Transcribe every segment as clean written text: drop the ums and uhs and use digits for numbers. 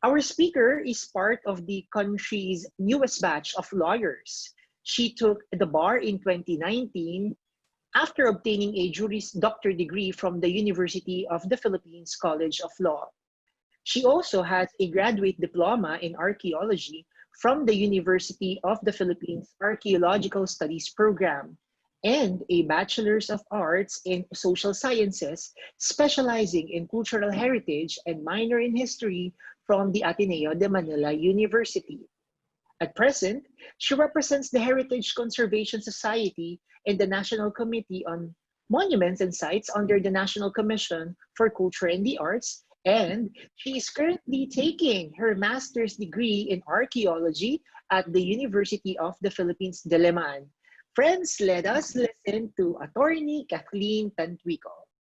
Our speaker is part of the country's newest batch of lawyers. She took the bar in 2019 after obtaining a Juris Doctor degree from the University of the Philippines College of Law. She also has a graduate diploma in archaeology from the University of the Philippines Archaeological Studies program and a Bachelor's of Arts in Social Sciences, specializing in cultural heritage and minor in history from the Ateneo de Manila University. At present, she represents the Heritage Conservation Society and the National Committee on Monuments and Sites under the National Commission for Culture and the Arts, and she is currently taking her master's degree in archaeology at the University of the Philippines, Diliman. Friends, let us listen to Attorney Kathleen Tantuico.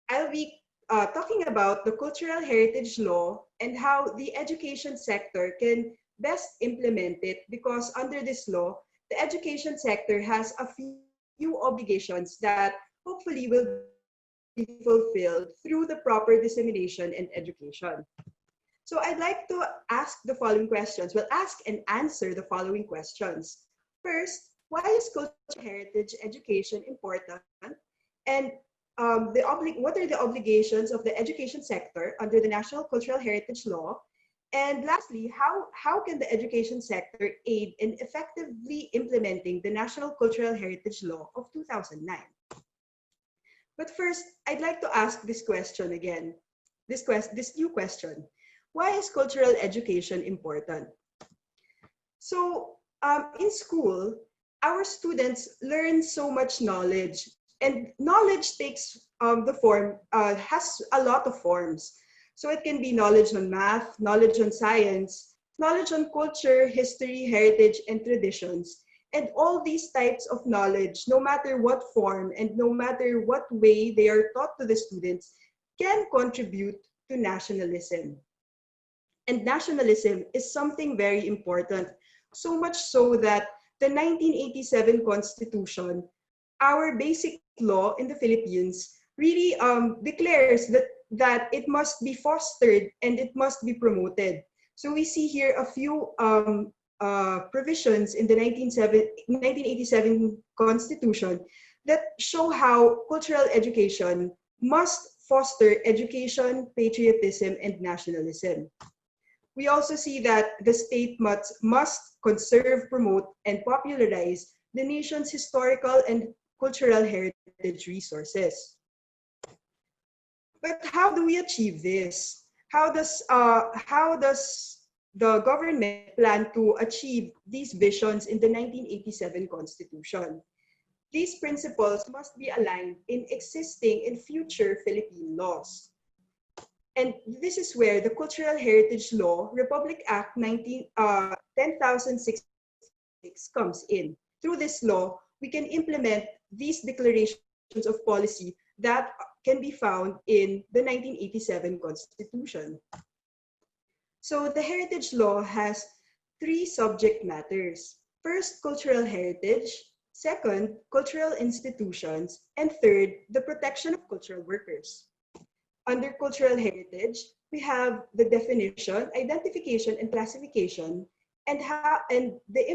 I'll be talking about the cultural heritage law and how the education sector can best implement it, because under this law, the education sector has a few obligations that hopefully will be fulfilled through the proper dissemination and education. So I'd like to ask the following questions. We'll ask and answer the following questions. First, why is cultural heritage education important? And what are the obligations of the education sector under the National Cultural Heritage Law? And lastly, how can the education sector aid in effectively implementing the National Cultural Heritage Law of 2009? But first, I'd like to ask this question again, this new question. Why is cultural education important? So in school, our students learn so much knowledge, and knowledge takes has a lot of forms. So it can be knowledge on math, knowledge on science, knowledge on culture, history, heritage, and traditions. And all these types of knowledge, no matter what form and no matter what way they are taught to the students, can contribute to nationalism. And nationalism is something very important, so much so that the 1987 Constitution, our basic law in the Philippines, really declares that it must be fostered and it must be promoted. So we see here a few provisions in the 1987 Constitution that show how cultural education must foster education, patriotism, and nationalism. We also see that the state must conserve, promote, and popularize the nation's historical and cultural heritage resources. But how do we achieve this? How does the government plan to achieve these visions in the 1987 Constitution? These principles must be aligned in existing and future Philippine laws. And this is where the Cultural Heritage Law, Republic Act 10,066 comes in. Through this law, we can implement these declarations of policy that can be found in the 1987 Constitution. So the Heritage Law has three subject matters. First, cultural heritage. Second, cultural institutions. And third, the protection of cultural workers. Under cultural heritage, we have the definition, identification, and classification, and the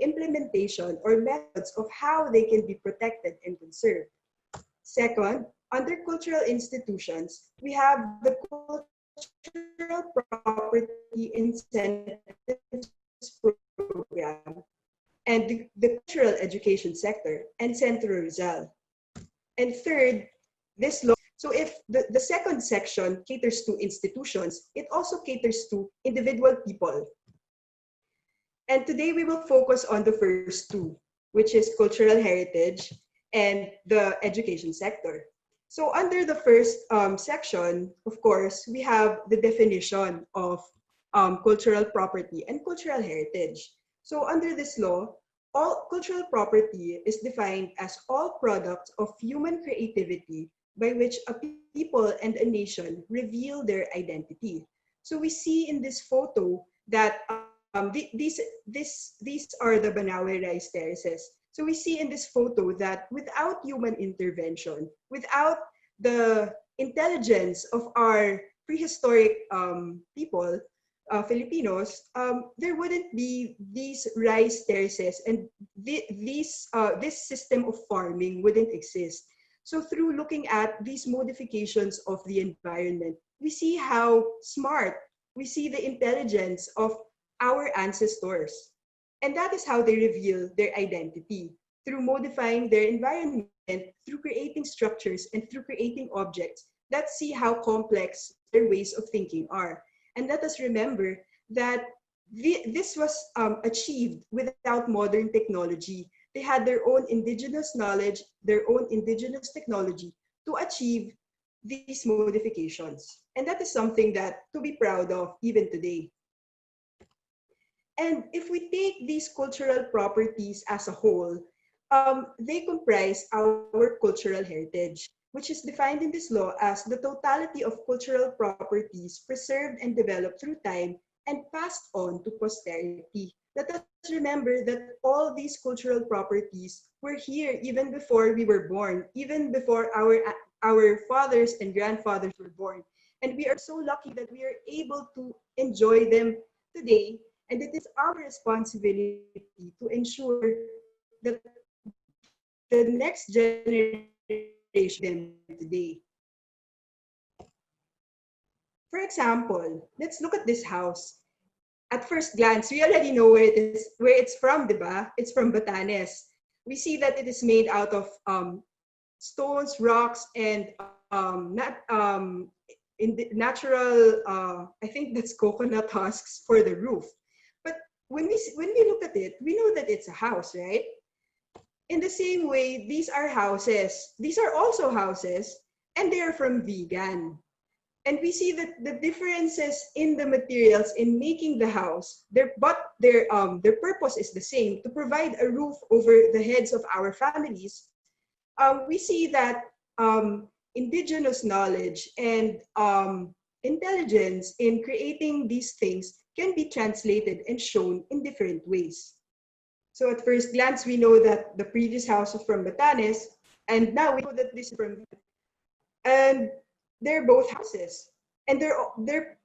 implementation or methods of how they can be protected and conserved. Second, under cultural institutions, we have the Cultural Property Incentives Program and the Cultural Education Sector and Centro Rizal. And third, this law. So if the second section caters to institutions, it also caters to individual people. And today we will focus on the first two, which is cultural heritage and the education sector. So under the first section, of course, we have the definition of cultural property and cultural heritage. So under this law, all cultural property is defined as all products of human creativity by which a people and a nation reveal their identity. So we see in this photo that these are the Banawe rice terraces. So we see in this photo that without human intervention, without the intelligence of our prehistoric people, Filipinos, there wouldn't be these rice terraces, and this system of farming wouldn't exist. So through looking at these modifications of the environment, we see how smart, we see the intelligence of our ancestors. And that is how they reveal their identity, through modifying their environment, through creating structures, and through creating objects that see how complex their ways of thinking are. And let us remember that this was achieved without modern technology. They had their own indigenous knowledge, their own indigenous technology to achieve these modifications. And that is something that to be proud of even today. And if we take these cultural properties as a whole, they comprise our cultural heritage, which is defined in this law as the totality of cultural properties preserved and developed through time and passed on to posterity. Let us remember that all these cultural properties were here even before we were born, even before our fathers and grandfathers were born. And we are so lucky that we are able to enjoy them today. And it is our responsibility to ensure that the next generation them today. For example, let's look at this house. At first glance, we already know where it's from, diba? It's from Batanes. We see that it is made out of stones, rocks, and in the natural, I think that's coconut husks for the roof. But when we look at it, we know that it's a house, right? In the same way, these are houses. These are also houses, and they are from vegan. And we see that the differences in the materials in making the house, their purpose is the same, to provide a roof over the heads of our families. We see that indigenous knowledge and intelligence in creating these things can be translated and shown in different ways. So at first glance, we know that the previous house was from Batanes, and now we know that this is from, and they're both houses, and they're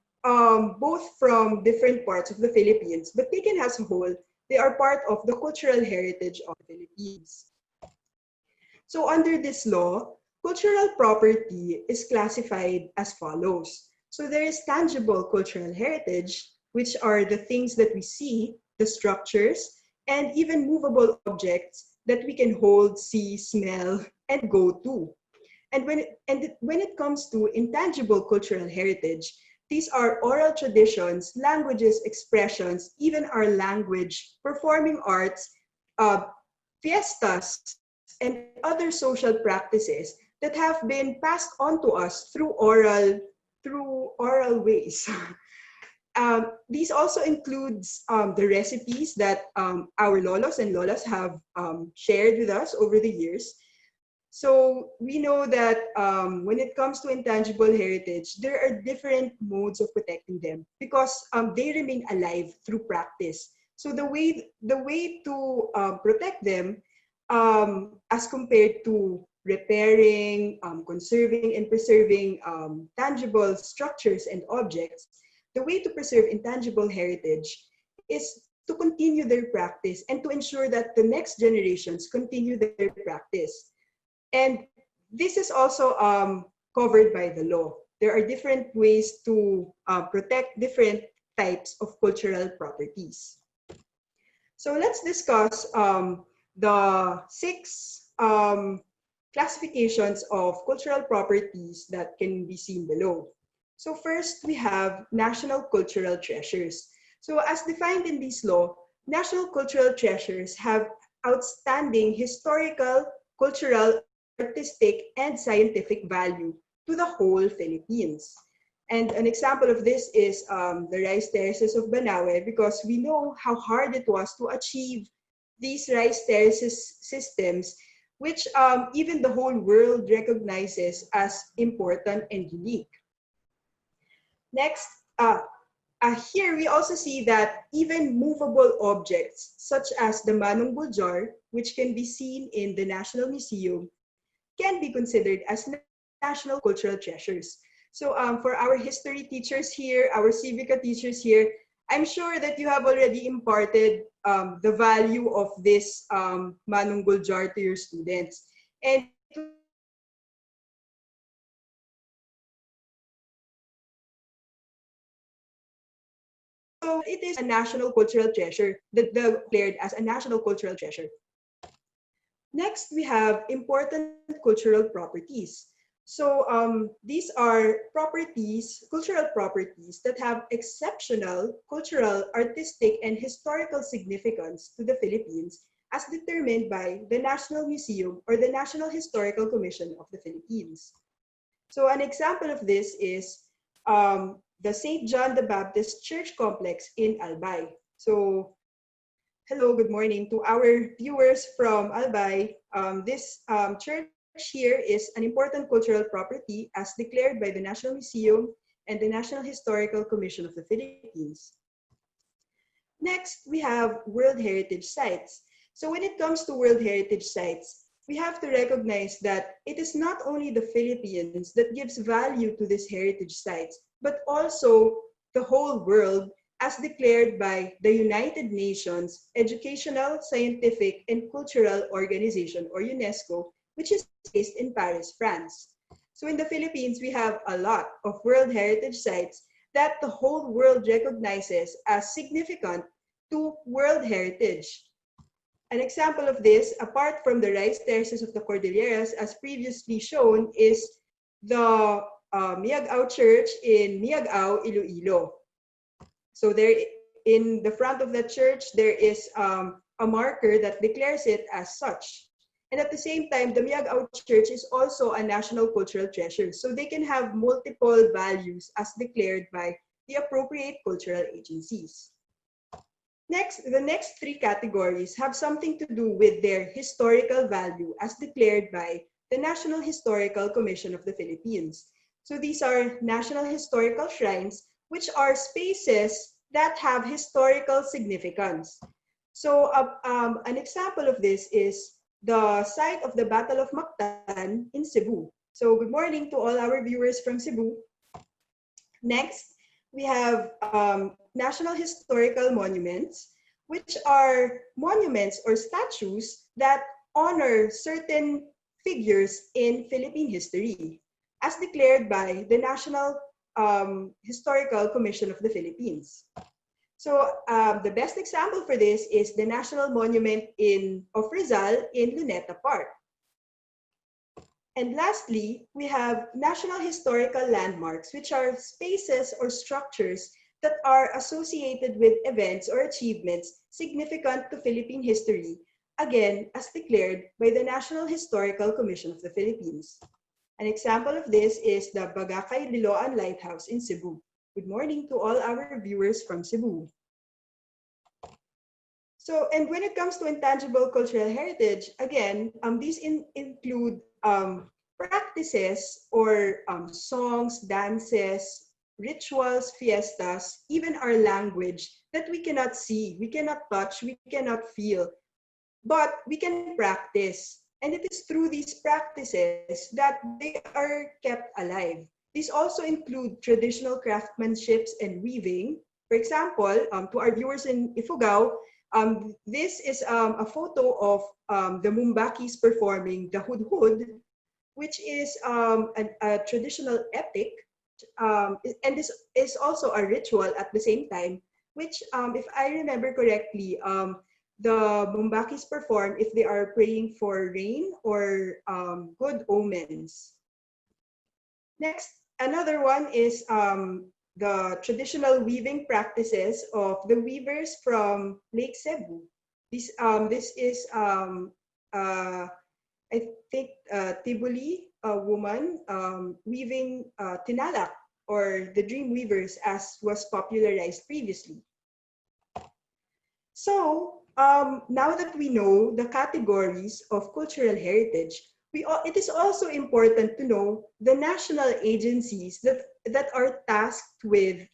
both from different parts of the Philippines, but taken as a whole, they are part of the cultural heritage of the Philippines. So under this law, cultural property is classified as follows. So there is tangible cultural heritage, which are the things that we see, the structures, and even movable objects that we can hold, see, smell, and go to. And when it comes to intangible cultural heritage, these are oral traditions, languages, expressions, even our language, performing arts, fiestas, and other social practices that have been passed on to us through oral ways. These also includes the recipes that our lolos and lolas have shared with us over the years. So we know that when it comes to intangible heritage, there are different modes of protecting them because they remain alive through practice. So the way to protect them as compared to repairing, conserving, and preserving tangible structures and objects, the way to preserve intangible heritage is to continue their practice and to ensure that the next generations continue their practice. And this is also covered by the law. There are different ways to protect different types of cultural properties. So let's discuss the 6 classifications of cultural properties that can be seen below. So first, we have national cultural treasures. So as defined in this law, national cultural treasures have outstanding historical, cultural, artistic, and scientific value to the whole Philippines. And an example of this is the rice terraces of Banawe, because we know how hard it was to achieve these rice terraces systems, which even the whole world recognizes as important and unique. Next, here we also see that even movable objects, such as the Manongbul jar, which can be seen in the National Museum, can be considered as national cultural treasures. So So for our history teachers here, our civica teachers here, I'm sure that you have already imparted the value of this manunggul jar to your students. And so it is a national cultural treasure, declared as a national cultural treasure. Next, we have important cultural properties. So these are properties, cultural properties that have exceptional cultural, artistic, and historical significance to the Philippines as determined by the National Museum or the National Historical Commission of the Philippines. So an example of this is the St. John the Baptist Church Complex in Albay. So hello, good morning to our viewers from Albay. This church here is an important cultural property as declared by the National Museum and the National Historical Commission of the Philippines. Next, we have World Heritage Sites. So when it comes to World Heritage Sites, we have to recognize that it is not only the Philippines that gives value to these heritage sites, but also the whole world as declared by the United Nations Educational, Scientific, and Cultural Organization, or UNESCO, which is based in Paris, France. So in the Philippines, we have a lot of World Heritage Sites that the whole world recognizes as significant to World Heritage. An example of this, apart from the rice terraces of the Cordilleras, as previously shown, is the Mag-aaral Church in Mag-aaral, Iloilo. So there, in the front of the church, there is a marker that declares it as such. And at the same time, the Mag-aaral Church is also a national cultural treasure. So they can have multiple values as declared by the appropriate cultural agencies. Next, the next three categories have something to do with their historical value as declared by the National Historical Commission of the Philippines. So these are national historical shrines, which are spaces that have historical significance. So an example of this is the site of the Battle of Mactan in Cebu. So good morning to all our viewers from Cebu. Next, we have national historical monuments, which are monuments or statues that honor certain figures in Philippine history, as declared by the National Historical Commission of the Philippines. So the best example for this is the National Monument of Rizal in Luneta Park. And lastly, we have national historical landmarks, which are spaces or structures that are associated with events or achievements significant to Philippine history, again, as declared by the National Historical Commission of the Philippines. An example of this is the Bagakay Liloan Lighthouse in Cebu. Good morning to all our viewers from Cebu. So, and when it comes to intangible cultural heritage, again, these include practices or songs, dances, rituals, fiestas, even our language that we cannot see, we cannot touch, we cannot feel, but we can practice. And it is through these practices that they are kept alive. These also include traditional craftsmanships and weaving. For example, to our viewers in Ifugao, this is a photo of the Mumbakis performing the hudhud, which is a traditional epic, and this is also a ritual at the same time, which, if I remember correctly, the Mumbakis perform if they are praying for rain or good omens. Next, another one is the traditional weaving practices of the weavers from Lake Cebu. This is I think Tibuli, a woman weaving tinalak, or the dream weavers as was popularized previously. So now that we know the categories of cultural heritage, it is also important to know the national agencies that are tasked with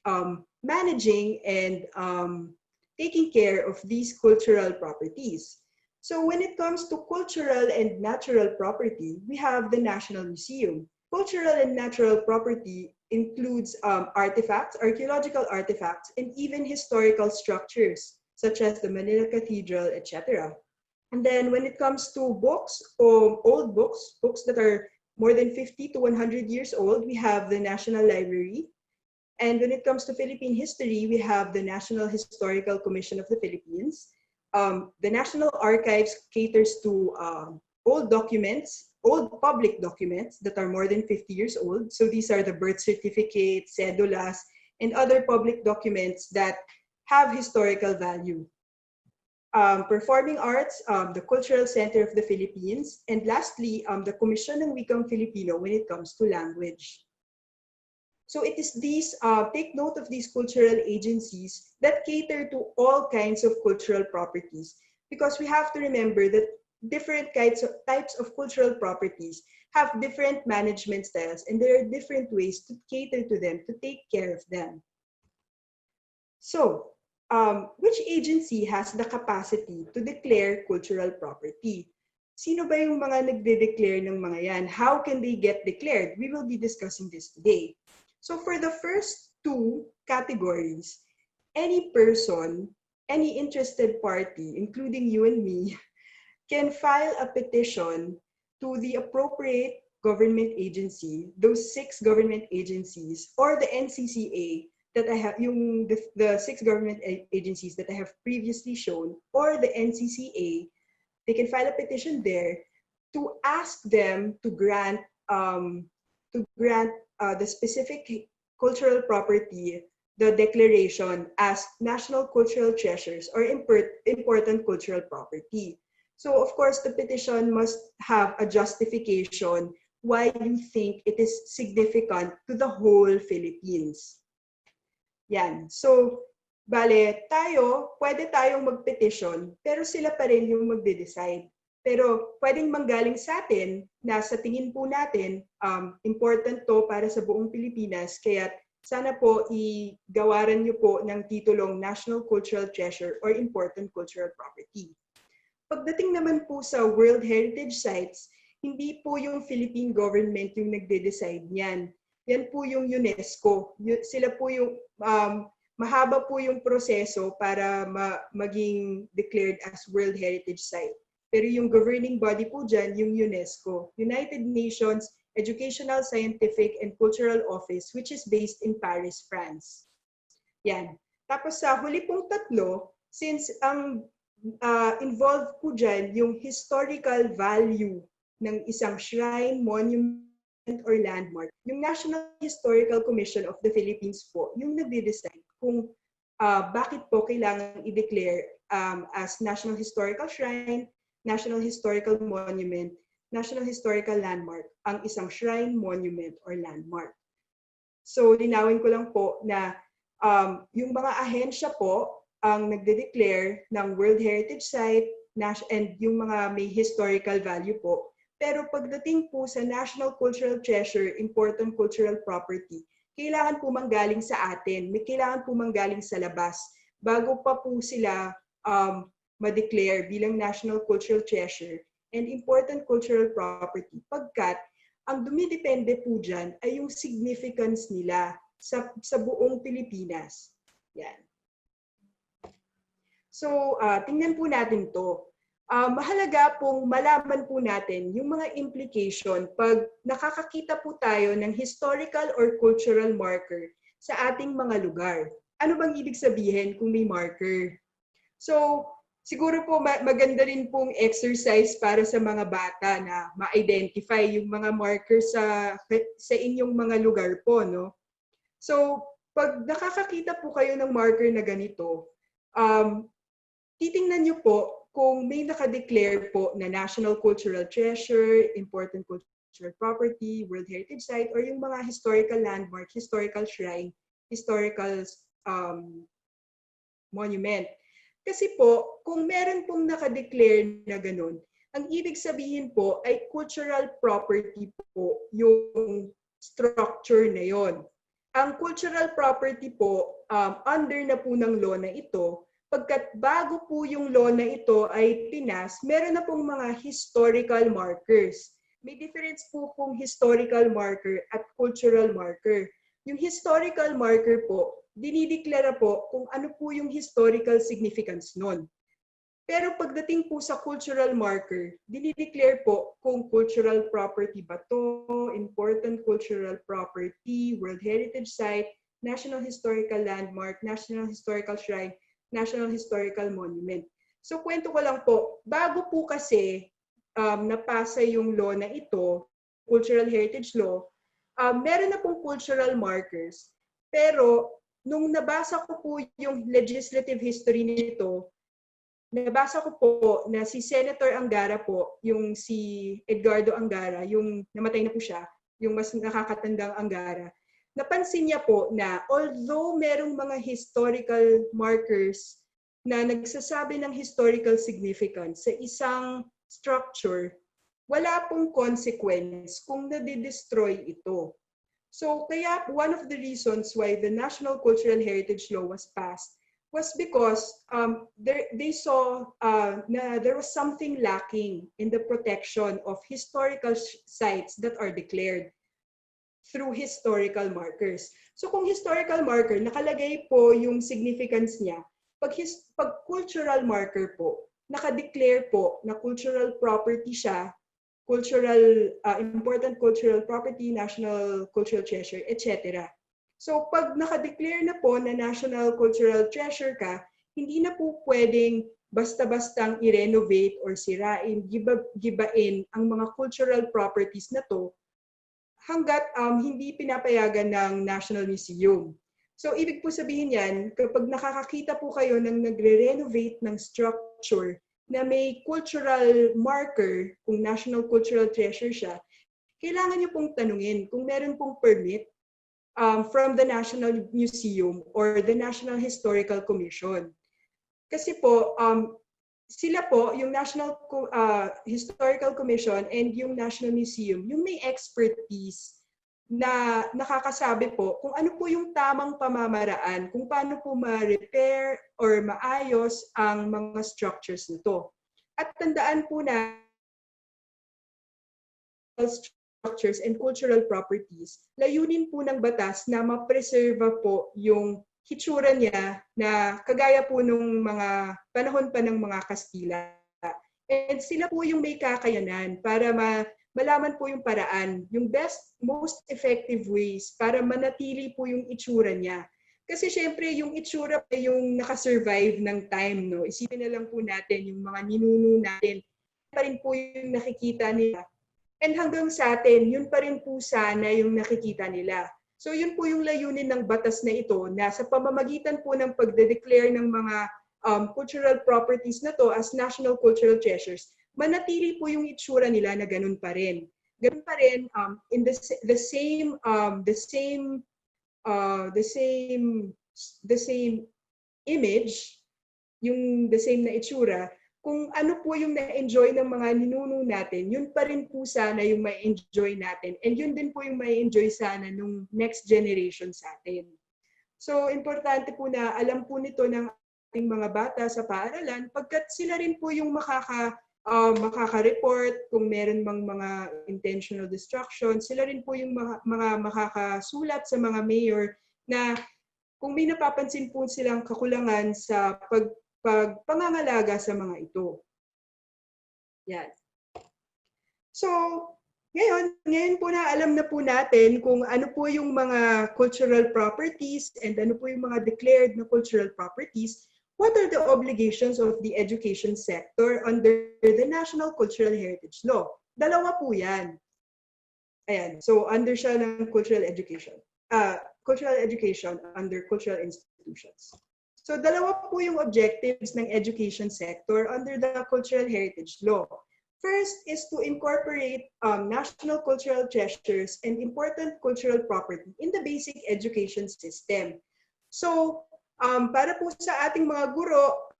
managing and taking care of these cultural properties. So when it comes to cultural and natural property, we have the National Museum. Cultural and natural property includes artifacts, archaeological artifacts, and even historical structures, such as the Manila Cathedral, etc. And then when it comes to books, old books, books that are more than 50 to 100 years old, we have the National Library. And when it comes to Philippine history, we have the National Historical Commission of the Philippines. The National Archives caters to old documents, old public documents that are more than 50 years old. So these are the birth certificates, cedulas, and other public documents that have historical value. Performing Arts, the Cultural Center of the Philippines, and lastly, the Komisyon ng Wikang Filipino when it comes to language. So it is these, take note of these cultural agencies that cater to all kinds of cultural properties, because we have to remember that different types of cultural properties have different management styles, and there are different ways to cater to them, to take care of them. So, which agency has the capacity to declare cultural property? Sino ba yung mga nagde-declare ng mga yan? How can they get declared? We will be discussing this today. So for the first two categories, any person, any interested party, including you and me, can file a petition to the appropriate government agency, those 6 government agencies, or the NCCA that I have, the 6 government agencies that I have previously shown, or the NCCA. They can file a petition there to ask them to grant the specific cultural property, the declaration, as national cultural treasures or important cultural property. So of course, the petition must have a justification why you think it is significant to the whole Philippines. Yan. So, bale, pwede tayong mag-petition, pero sila pa rin yung magde-decide. Pero pwedeng manggaling sa atin na sa tingin po natin, important to para sa buong Pilipinas, kaya sana po igawaran niyo po ng titulong National Cultural Treasure or Important Cultural Property. Pagdating naman po sa World Heritage Sites, hindi po yung Philippine government yung nagde-decide niyan. Yan po yung UNESCO. Sila po yung, mahaba po yung proseso para maging declared as World Heritage Site. Pero yung governing body po dyan, yung UNESCO, United Nations Educational, Scientific, and Cultural Office, which is based in Paris, France. Yan. Tapos sa huli pong tatlo, since ang involved po dyan yung historical value ng isang shrine, monument, or landmark, yung National Historical Commission of the Philippines po, yung nagde-decide kung bakit po kailangan i-declare as National Historical Shrine, National Historical Monument, National Historical Landmark, ang isang shrine, monument, or landmark. So, linawin ko lang po na yung mga ahensya po ang nagde-declare ng World Heritage Site and yung mga may historical value po. Pero pagdating po sa National Cultural Treasure, Important Cultural Property, kailangan po manggaling sa atin, may kailangan po manggaling sa labas bago pa po sila ma-declare bilang National Cultural Treasure and Important Cultural Property, pagkat ang dumidepende po dyan ay yung significance nila sa buong Pilipinas. Yan. So, tingnan po natin to. Mahalaga pong malaman po natin yung mga implication pag nakakakita po tayo ng historical or cultural marker sa ating mga lugar. Ano bang ibig sabihin kung may marker? So, siguro po maganda rin pong exercise para sa mga bata na ma-identify yung mga marker sa inyong mga lugar po, no? So, pag nakakakita po kayo ng marker na ganito, titingnan niyo po kung may nakadeclare po na National Cultural Treasure, Important Cultural Property, World Heritage Site, or yung mga historical landmark, historical shrine, historical monument. Kasi po, kung meron pong nakadeclare na ganun, ang ibig sabihin po ay cultural property po yung structure na yon. Ang cultural property po, under na po ng law na ito, pagkat bago po yung law na ito ay pinas, meron na pong mga historical markers. May difference po pong historical marker at cultural marker. Yung historical marker po, dinideklara po kung ano po yung historical significance nun. Pero pagdating po sa cultural marker, dinideclare po kung cultural property ba to, important cultural property, World Heritage Site, National Historical Landmark, National Historical Shrine, National Historical Monument. So kwento ko lang po, bago po kasi napasa yung law na ito, Cultural Heritage Law, meron na pong cultural markers. Pero nung nabasa ko po yung legislative history nito, nabasa ko po na si Senator Angara po, yung si Edgardo Angara, yung namatay na po siya, yung mas nakakatandang Angara, napansin niya po na although merong mga historical markers na nagsasabi ng historical significance sa isang structure, wala pong consequence kung nadidestroy ito. So kaya one of the reasons why the National Cultural Heritage Law was passed was because they saw na there was something lacking in the protection of historical sites that are declared through historical markers. So kung historical marker, nakalagay po yung significance niya. Pag cultural marker po, nakadeclare po na cultural property siya, important cultural property, national cultural treasure, etc. So pag nakadeclare na po na national cultural treasure ka, hindi na po pwedeng basta-bastang i-renovate or sirain, gibain ang mga cultural properties na to hanggat hindi pinapayagan ng National Museum. So ibig po sabihin yan, kapag nakakakita po kayo ng nagre-renovate ng structure na may cultural marker, kung national cultural treasure siya, kailangan niyo pong tanungin kung meron pong permit from the National Museum or the National Historical Commission. Kasi po, sila po, yung National Historical Commission and yung National Museum, yung may expertise na nakakasabi po kung ano po yung tamang pamamaraan, kung paano po ma-repair or maayos ang mga structures nito. At tandaan po na structures and cultural properties, layunin po ng batas na ma-preserve po yung hitsura niya na kagaya po nung mga panahon pa ng mga Kastila. And sila po yung may kakayanan para malaman po yung paraan, yung best, most effective ways para manatili po yung itsura niya. Kasi syempre yung itsura pa yung nakasurvive ng time, no? Isipin na lang po natin yung mga ninuno natin, pa rin po yung nakikita nila. And hanggang sa atin, yun pa rin po sana yung nakikita nila. So yun po yung layunin ng batas na ito na sa pamamagitan po ng pagde-declare ng mga cultural properties na to as national cultural treasures, manatili po yung itsura nila na ganun pa rin. Ganun pa rin in the same image, yung the same na itsura. Kung ano po yung na-enjoy ng mga ninuno natin, yun pa rin po sana yung ma-enjoy natin. And yun din po yung ma-enjoy sana nung next generation sa atin. So, importante po na alam po nito ng ating mga bata sa paaralan, pagkat sila rin po yung makaka-report kung meron mang mga intentional destruction. Sila rin po yung mga makakasulat sa mga mayor na kung may napapansin po silang kakulangan sa pangangalaga sa mga ito. Yan. So, ngayon po na alam na po natin kung ano po yung mga cultural properties and ano po yung mga declared na cultural properties, what are the obligations of the education sector under the National Cultural Heritage Law? Dalawa po yan. Ayan. So, under siya ng cultural education under cultural institutions. So dalawa po yung objectives ng education sector under the Cultural Heritage Law. First is to incorporate national cultural treasures and important cultural property in the basic education system. So para po sa ating mga guro,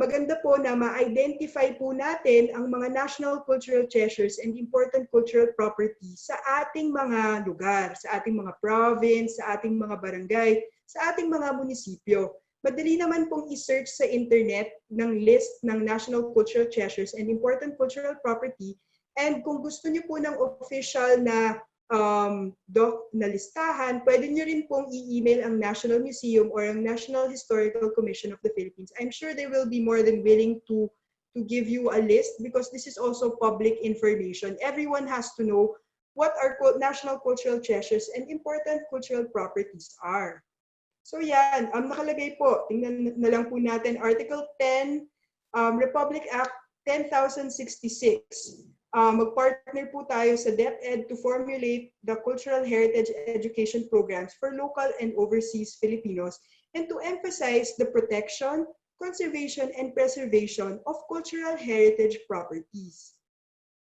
maganda po na ma-identify po natin ang mga national cultural treasures and important cultural property sa ating mga lugar, sa ating mga province, sa ating mga barangay, sa ating mga munisipyo. Madali naman pong i-search sa internet ng list ng national cultural treasures and important cultural property. And kung gusto niyo po ng official na na listahan, pwede nyo rin pong i-email ang National Museum or ang National Historical Commission of the Philippines. I'm sure they will be more than willing to give you a list because this is also public information. Everyone has to know what our national cultural treasures and important cultural properties are. So yan, nakalagay po, tingnan na lang po natin, Article 10, Republic Act 10,066. Mag-partner po tayo sa DepEd to formulate the cultural heritage education programs for local and overseas Filipinos and to emphasize the protection, conservation, and preservation of cultural heritage properties.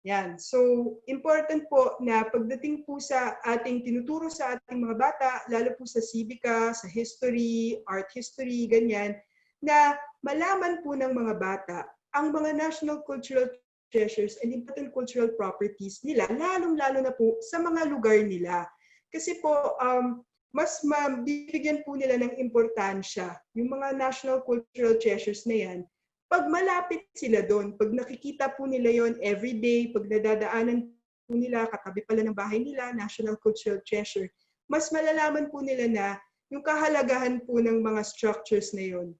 Yan. So, important po na pagdating po sa ating tinuturo sa ating mga bata, lalo po sa civica, sa history, art history, ganyan, na malaman po ng mga bata ang mga national cultural treasures and important cultural properties nila, lalong-lalo na po sa mga lugar nila. Kasi po, mas mabibigyan po nila ng importansya yung mga national cultural treasures na yan pag malapit sila doon, pag nakikita po nila yon everyday, pag nadadaanan po nila, katabi pala ng bahay nila, National Cultural Treasure, mas malalaman po nila na yung kahalagahan po ng mga structures na yon.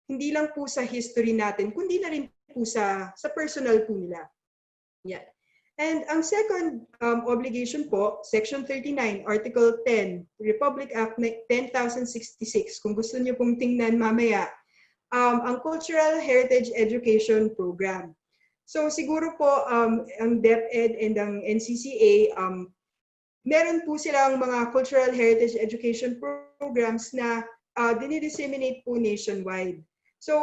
Hindi lang po sa history natin, kundi na rin po sa personal po nila. Yeah. And ang second obligation po, Section 39, Article 10, Republic Act 10,066, kung gusto niyo pong tingnan mamaya, ang Cultural Heritage Education Program. So siguro po ang DepEd and ang NCCA, meron po silang mga Cultural Heritage Education Programs na dinidisseminate po nationwide. So,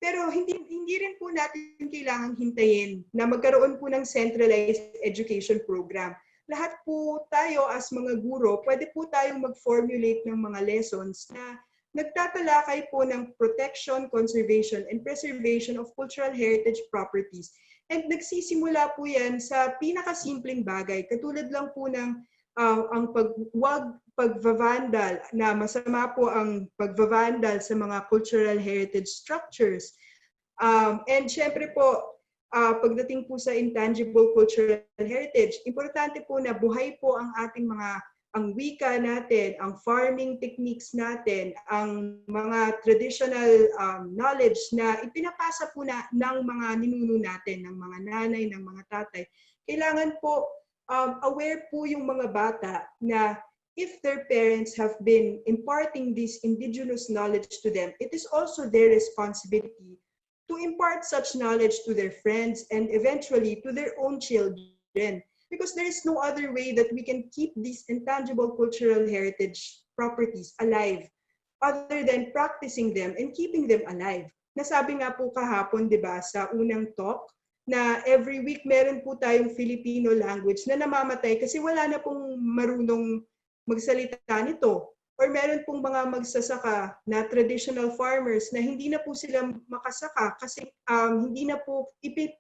pero hindi rin po natin kailangan hintayin na magkaroon po ng centralized education program. Lahat po tayo as mga guro, pwede po tayong mag-formulate ng mga lessons na nagtatalakay po ng protection, conservation, and preservation of cultural heritage properties. And nagsisimula po yan sa pinakasimpleng bagay. Katulad lang po ng ang pagvavandal, na masama po ang pagvavandal sa mga cultural heritage structures. And syempre po, pagdating po sa intangible cultural heritage, importante po na buhay po ang ating ang wika natin, ang farming techniques natin, ang mga traditional knowledge na ipinapasa po ng mga ninuno natin, ng mga nanay, ng mga tatay. Kailangan po aware po yung mga bata na if their parents have been imparting this indigenous knowledge to them, it is also their responsibility to impart such knowledge to their friends and eventually to their own children. Because there is no other way that we can keep these intangible cultural heritage properties alive other than practicing them and keeping them alive. Nasabi nga po kahapon, di ba, sa unang talk, na every week meron po tayong Filipino language na namamatay kasi wala na pong marunong magsalita nito. Or meron pong mga magsasaka na traditional farmers na hindi na po sila makasaka kasi hindi na po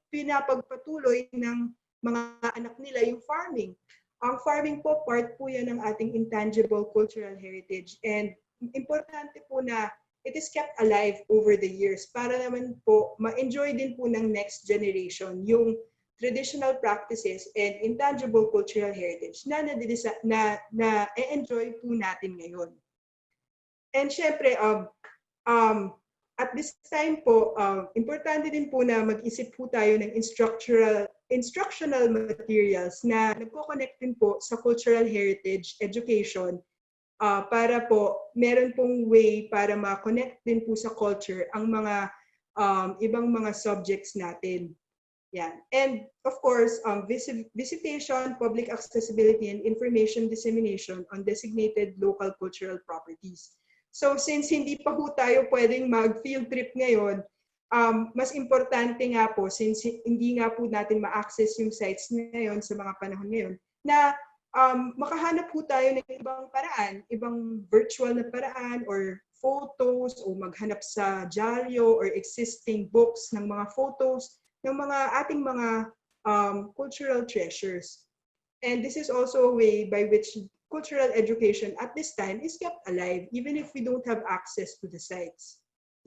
pinapagpatuloy ng mga anak nila yung farming. Ang farming po, part po yan ng ating intangible cultural heritage. And importante po na it is kept alive over the years para naman po ma-enjoy din po ng next generation yung traditional practices and intangible cultural heritage na na-enjoy po natin ngayon. And syempre, at this time po, importante din po na mag-isip po tayo ng instructional materials na nagko-connect din po sa cultural heritage education para po meron pong way para ma-connect din po sa culture ang mga ibang mga subjects natin. Yan. And of course, visitation, public accessibility, and information dissemination on designated local cultural properties. So since hindi pa po tayo pwedeng mag-field trip ngayon, mas importante nga po, since hindi nga po natin ma-access yung sites ngayon sa mga panahon ngayon, na makahanap po tayo ng ibang paraan, ibang virtual na paraan or photos o maghanap sa dyaryo or existing books ng mga photos ng mga ating mga cultural treasures. And this is also a way by which cultural education at this time is kept alive even if we don't have access to the sites.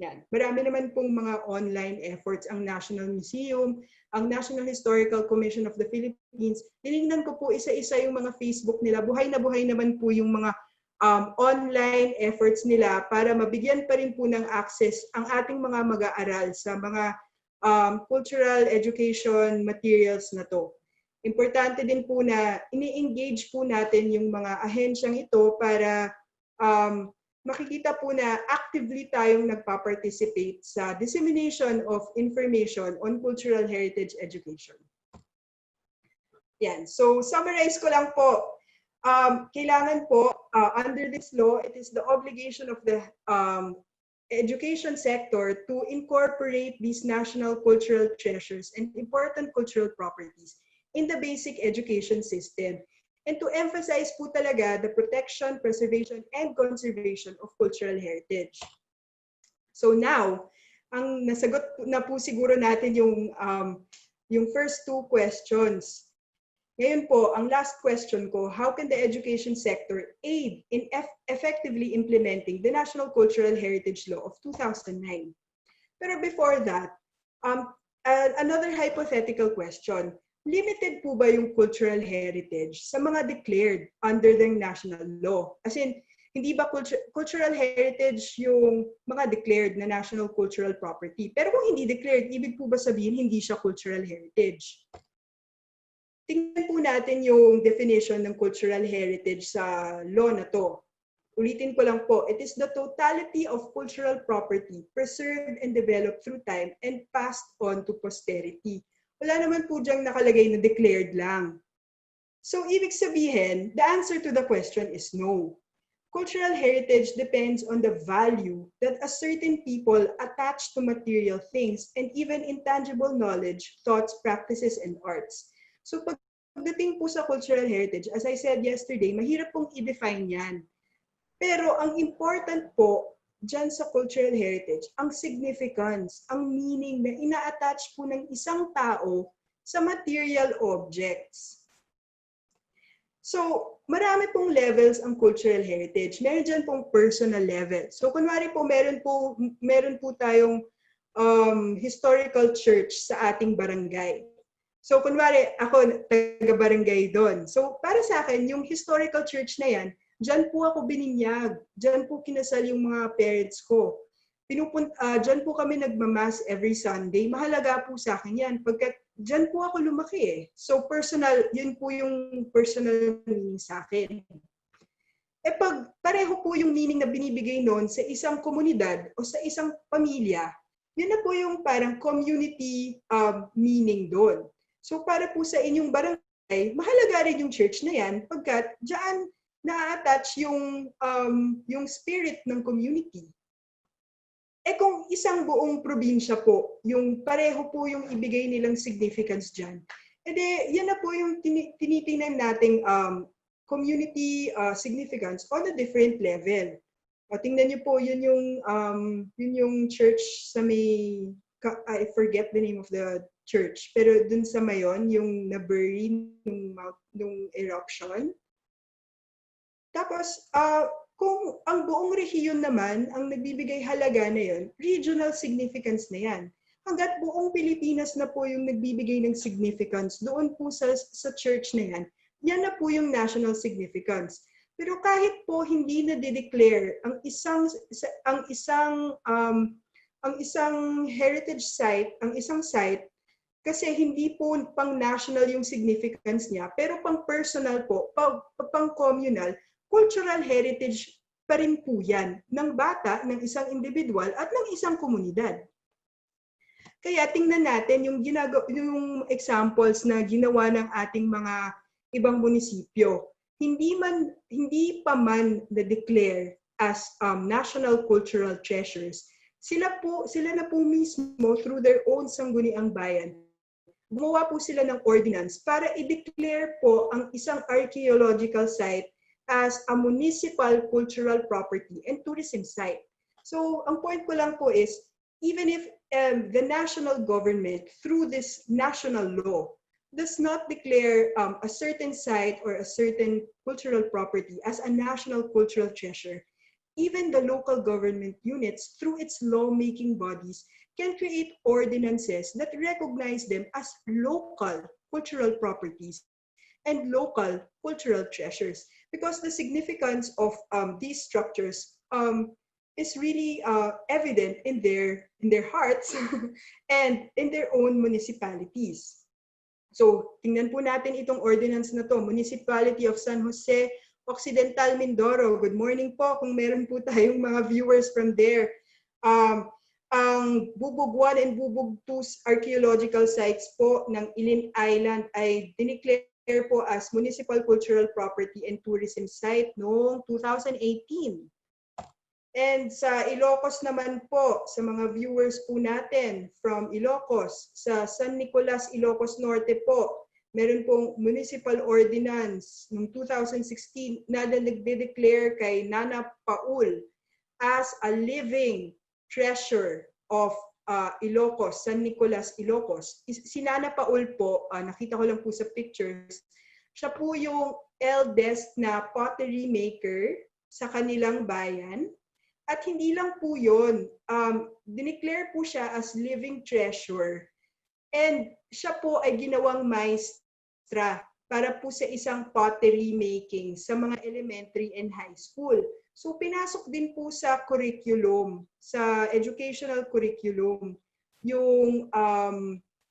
Yan. Marami naman pong mga online efforts ang National Museum, ang National Historical Commission of the Philippines. Tinignan ko po isa-isa yung mga Facebook nila. Buhay na buhay naman po yung mga online efforts nila para mabigyan pa rin po ng access ang ating mga mag-aaral sa mga cultural education materials na to. Importante din po na ini-engage po natin yung mga ahensyang ito para makikita po na actively tayong nagpa-participate sa dissemination of information on cultural heritage education. Yan. So, summarize ko lang po. Kailangan po, under this law, it is the obligation of the education sector to incorporate these national cultural treasures and important cultural properties in the basic education system, and to emphasize po talaga the protection, preservation, and conservation of cultural heritage. So now, ang nasagot na po siguro natin yung first two questions. Ngayon po, ang last question ko, how can the education sector aid in effectively implementing the National Cultural Heritage Law of 2009? Pero before that, another hypothetical question. Limited po ba yung cultural heritage sa mga declared under the national law? As in, hindi ba cultural heritage yung mga declared na national cultural property? Pero kung hindi declared, ibig po ba sabihin hindi siya cultural heritage? Tingnan po natin yung definition ng cultural heritage sa law na to. Ulitin ko lang po, it is the totality of cultural property preserved and developed through time and passed on to posterity. Wala naman po diyang nakalagay na declared lang. So, ibig sabihin, the answer to the question is no. Cultural heritage depends on the value that a certain people attach to material things and even intangible knowledge, thoughts, practices, and arts. So, pagdating po sa cultural heritage, as I said yesterday, mahirap pong i-define yan. Pero ang important po, dyan sa cultural heritage, ang significance, ang meaning na ina-attach po ng isang tao sa material objects. So, marami pong levels ang cultural heritage. Meron dyan pong personal level. So, kunwari po, meron po tayong historical church sa ating barangay. So, kunwari, ako taga-barangay doon. So, para sa akin, yung historical church na yan, diyan po ako bininyag. Diyan po kinasal yung mga parents ko. Diyan po kami nagmamass every Sunday. Mahalaga po sa akin yan. Pagkat diyan po ako lumaki eh. So personal, yun po yung personal meaning sa akin. Eh pag pareho po yung meaning na binibigay noon sa isang komunidad o sa isang pamilya, yun na po yung parang community meaning doon. So para po sa inyong barangay, mahalaga rin yung church na yan pagkat diyan na-attach yung spirit ng community. Eh kung isang buong probinsya po, yung pareho po yung ibigay nilang significance dyan, edi yan na po yung tinitingnan nating community significance on a different level. O, tingnan niyo po, yun yung church sa may, I forget the name of the church, pero dun sa Mayon, yung na-bury nung eruption. Tapos, kung ang buong rehiyon naman, ang nagbibigay halaga na yun, regional significance na yan. Hanggat buong Pilipinas na po yung nagbibigay ng significance doon po sa church na yan, yan na po yung national significance. Pero kahit po hindi na de-declare ang isang heritage site, ang isang site, kasi hindi po pang national yung significance niya, pero pang personal po, pang communal, cultural heritage pa rin po yan ng bata, ng isang individual at ng isang komunidad. Kaya tingnan natin yung examples na ginawa ng ating mga ibang munisipyo. Hindi pa man na-declare as national cultural treasures, sila na po mismo through their own sangguniang bayan, gumawa po sila ng ordinance para i-declare po ang isang archaeological site as a municipal cultural property and tourism site. So, ang point ko lang po is, even if the national government, through this national law, does not declare a certain site or a certain cultural property as a national cultural treasure, even the local government units, through its lawmaking bodies, can create ordinances that recognize them as local cultural properties and local cultural treasures. Because the significance of these structures is really evident in their hearts and in their own municipalities. So, tingnan po natin itong ordinance na to. Municipality of San Jose, Occidental Mindoro. Good morning po kung meron po tayong mga viewers from there. Ang Bubog 1 and Bubog 2 archaeological sites po ng Ilin Island ay dineclare po as Municipal Cultural Property and Tourism Site noong 2018. And sa Ilocos naman po, sa mga viewers po natin from Ilocos, sa San Nicolas, Ilocos Norte po, meron pong municipal ordinance noong 2016 na nagde-declare kay Nana Paul as a living treasure of Ilocos, San Nicolas, Ilocos. Si Nana Paul po, nakita ko lang po sa pictures, siya po yung eldest na pottery maker sa kanilang bayan. At hindi lang po yun, dineclare po siya as living treasure. And siya po ay ginawang maestra para po sa isang pottery making sa mga elementary and high school. So pinasok din po sa curriculum, sa educational curriculum, yung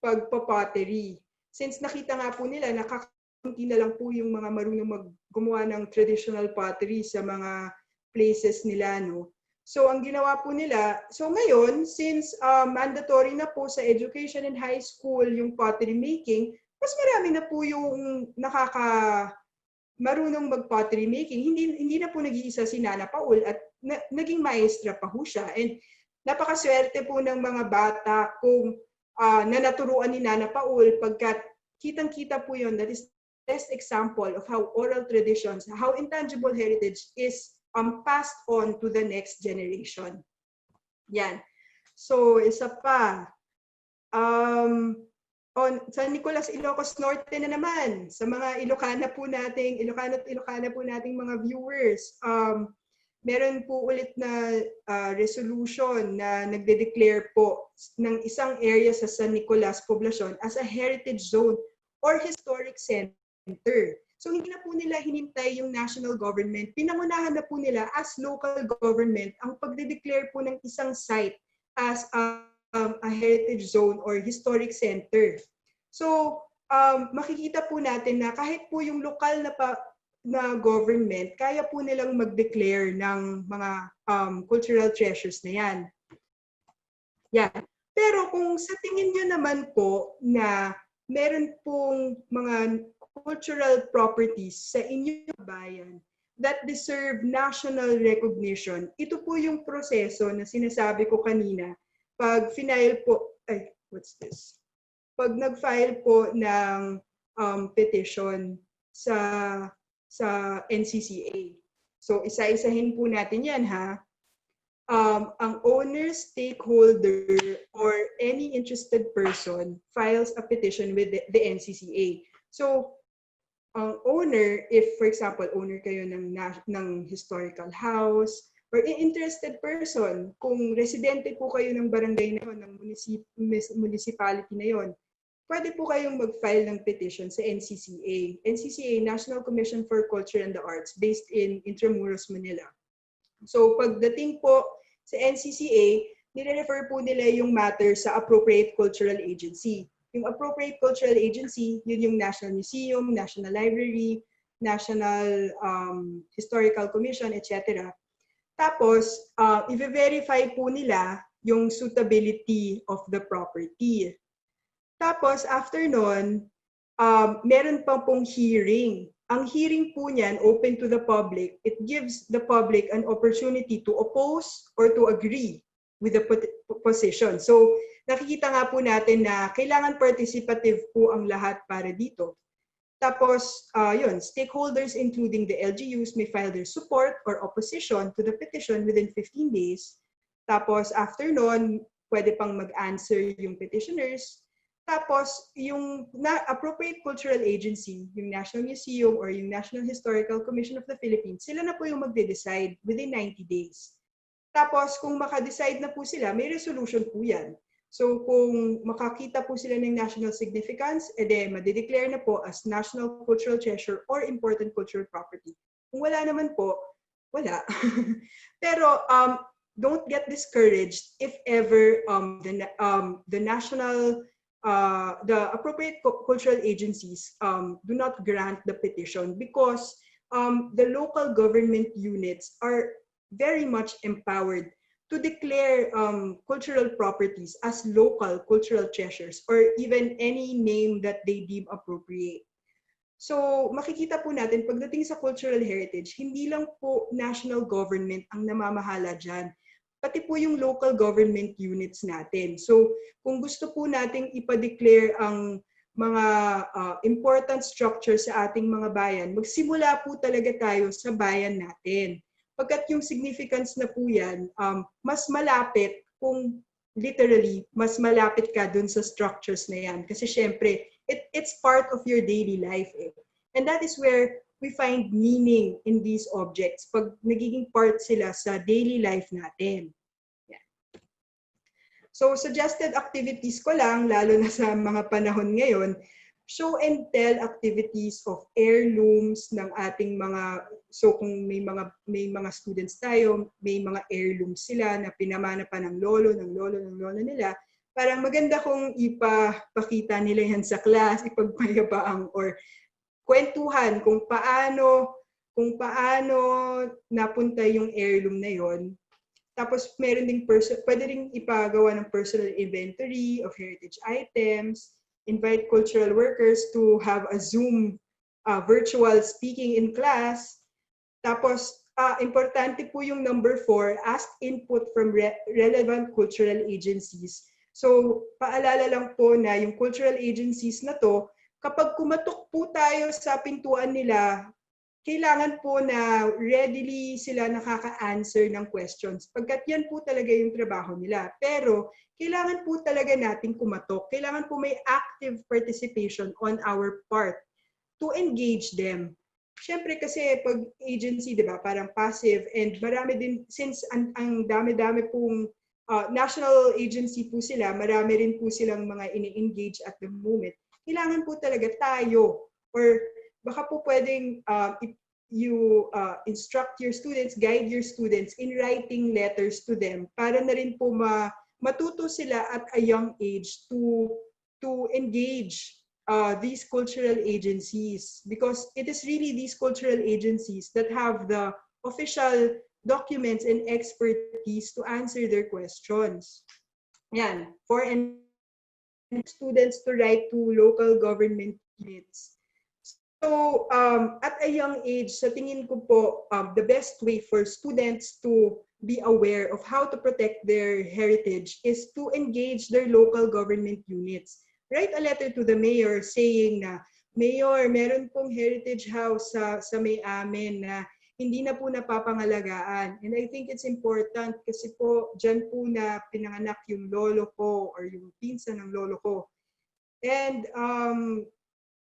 pagpapottery. Since nakita nga po nila, nakakunti na lang po yung mga marunong gumawa ng traditional pottery sa mga places nila, no? So ang ginawa po nila, so ngayon, since mandatory na po sa education and high school yung pottery making, mas marami na po yung marunong mag-pottery making. Hindi na po nag-iisa si Nana Paul at naging maestra pa po siya. And napakaswerte po ng mga bata kung naturuan ni Nana Paul pagkat kitang-kita po yun. That is the best example of how oral traditions, how intangible heritage is passed on to the next generation. Yan. So, isa pa. On San Nicolas, Ilocos Norte na naman, sa mga Ilocana po nating mga viewers, meron po ulit na resolution na nagde-declare po ng isang area sa San Nicolas Poblacion as a heritage zone or historic center. So hindi na po nila hinintay yung national government. Pinangunahan na po nila as local government ang pagde-declare po ng isang site as a heritage zone or historic center. So makikita po natin na kahit po yung lokal na government, kaya po nilang mag-declare ng mga cultural treasures na yan. Yan. Pero kung sa tingin nyo naman po na meron pong mga cultural properties sa inyong bayan that deserve national recognition, ito po yung proseso na sinasabi ko kanina. Pag nag-file po ng petition sa NCCA. So isa-isahin po natin yan, ha. Ang owner, stakeholder, or any interested person files a petition with the NCCA. So ang owner, if for example, owner kayo ng historical house, or interested person, kung residente po kayo ng barangay na yun, ng municipality na yun, pwede po kayong mag-file ng petition sa NCCA. NCCA, National Commission for Culture and the Arts, based in Intramuros, Manila. So pagdating po sa NCCA, nire-refer po nila yung matter sa appropriate cultural agency. Yung appropriate cultural agency, yun yung National Museum, National Library, National Historical Commission, etc. Tapos, i-verify po nila yung suitability of the property. Tapos, after nun, meron pa pong hearing. Ang hearing po niyan, open to the public. It gives the public an opportunity to oppose or to agree with the position. So, nakikita nga po natin na kailangan participative po ang lahat para dito. Tapos, yun, stakeholders including the LGUs may file their support or opposition to the petition within 15 days. Tapos, after nun, pwede pang mag-answer yung petitioners. Tapos, yung appropriate cultural agency, yung National Museum or yung National Historical Commission of the Philippines, sila na po yung magde-decide within 90 days. Tapos, kung maka-decide na po sila, may resolution po yan. So, kung makakita po sila ng national significance, edi madideclare na po as National Cultural Treasure or Important Cultural Property. Kung wala naman po, wala. Pero, don't get discouraged if ever the national the appropriate cultural agencies do not grant the petition, because the local government units are very much empowered to declare cultural properties as local cultural treasures or even any name that they deem appropriate. So makikita po natin pagdating sa cultural heritage, hindi lang po national government ang namamahala dyan, pati po yung local government units natin. So kung gusto po nating ipa-declare ang mga important structures sa ating mga bayan, magsimula po talaga tayo sa bayan natin. Pagkat yung significance na po yan, mas malapit kung literally, mas malapit ka dun sa structures na yan. Kasi syempre, it's part of your daily life. And that is where we find meaning in these objects pag nagiging part sila sa daily life natin. Yan. So suggested activities ko lang, lalo na sa mga panahon ngayon, show and tell activities of heirlooms ng ating mga, so kung may mga students tayo, may mga heirlooms sila na pinamana pa ng lolo nila, parang maganda kung ipapakita nila yan sa class, ipagpayabaang or kwentuhan kung paano napunta yung heirloom na yon. Tapos meron ding pwede ring ipagawa ng personal inventory of heritage items, invite cultural workers to have a Zoom virtual speaking in class. Tapos importante po yung number 4, ask input from relevant cultural agencies. So paalala lang po na yung cultural agencies na to, kapag kumatok po tayo sa pintuan nila, kailangan po na readily sila nakaka-answer ng questions. Pagkat yan po talaga yung trabaho nila. Pero kailangan po talaga natin kumatok. Kailangan po may active participation on our part to engage them. Siyempre kasi pag agency, di ba, parang passive, and marami din, since ang dami-dami pong national agency po sila, marami rin po silang mga ini-engage at the moment. Kailangan po talaga tayo, or baka po pwedeng you instruct your students, guide your students in writing letters to them para na rin po matuto sila at a young age to engage these cultural agencies, because it is really these cultural agencies that have the official documents and expertise to answer their questions. Yan, for students to write to local government units. So, at a young age, sa tingin ko po, the best way for students to be aware of how to protect their heritage is to engage their local government units. Write a letter to the mayor saying na, Mayor, meron pong heritage house sa may amin na hindi na po napapangalagaan. And I think it's important kasi po dyan po na pinanganak yung lolo ko or yung pinsan ng lolo ko. And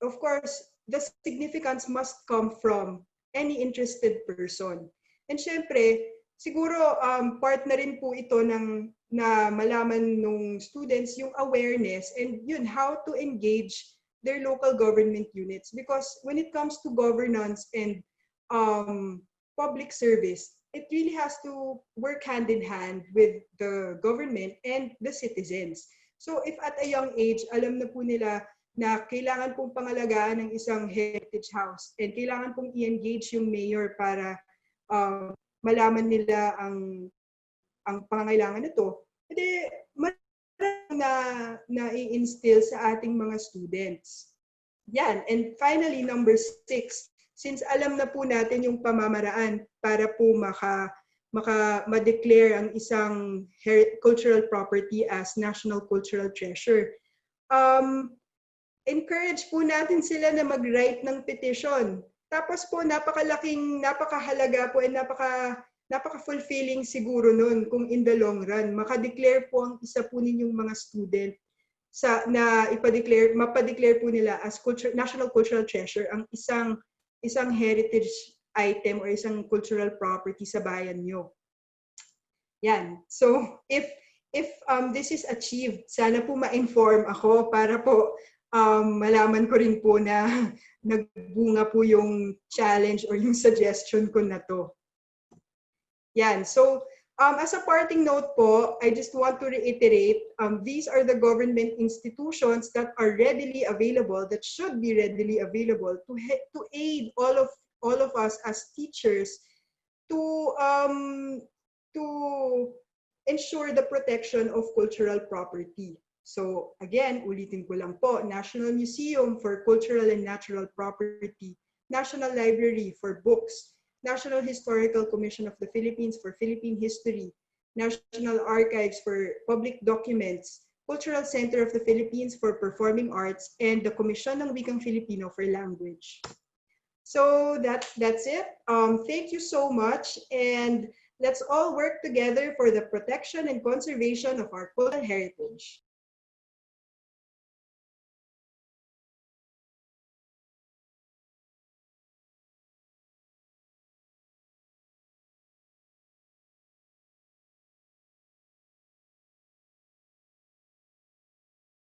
of course, the significance must come from any interested person. And syempre, siguro part na rin po ito na malaman ng students yung awareness and yun, how to engage their local government units. Because when it comes to governance and public service, it really has to work hand in hand with the government and the citizens. So if at a young age, alam na po nila na kailangan pong pangalagaan ng isang heritage house and kailangan pong i-engage yung mayor para malaman nila ang pangangailangan nito, edi na i-instill sa ating mga students. Yan. And finally, number 6, since alam na po natin yung pamamaraan para po ma-declare ang isang cultural property as national cultural treasure, encourage po natin sila na mag-write ng petition. Tapos po, napakahalaga po and napaka-fulfilling siguro nun kung in the long run, makadeclare po ang isa po ninyong mga student na mapa-declare po nila as national cultural treasure ang isang heritage item or isang cultural property sa bayan nyo. Yan. So if this is achieved, sana po ma-inform ako para po malaman ko rin po na nagbunga po yung challenge or yung suggestion ko na to. Yan. So as a parting note po, I just want to reiterate, these are the government institutions that are readily available, that should be readily available to aid all of us as teachers to ensure the protection of cultural property. So again, ulitin ko lang po, National Museum for Cultural and Natural Property, National Library for books, National Historical Commission of the Philippines for Philippine History, National Archives for Public Documents, Cultural Center of the Philippines for Performing Arts, and the Komisyon ng Wikang Filipino for Language. So that's it. Thank you so much, and let's all work together for the protection and conservation of our cultural heritage.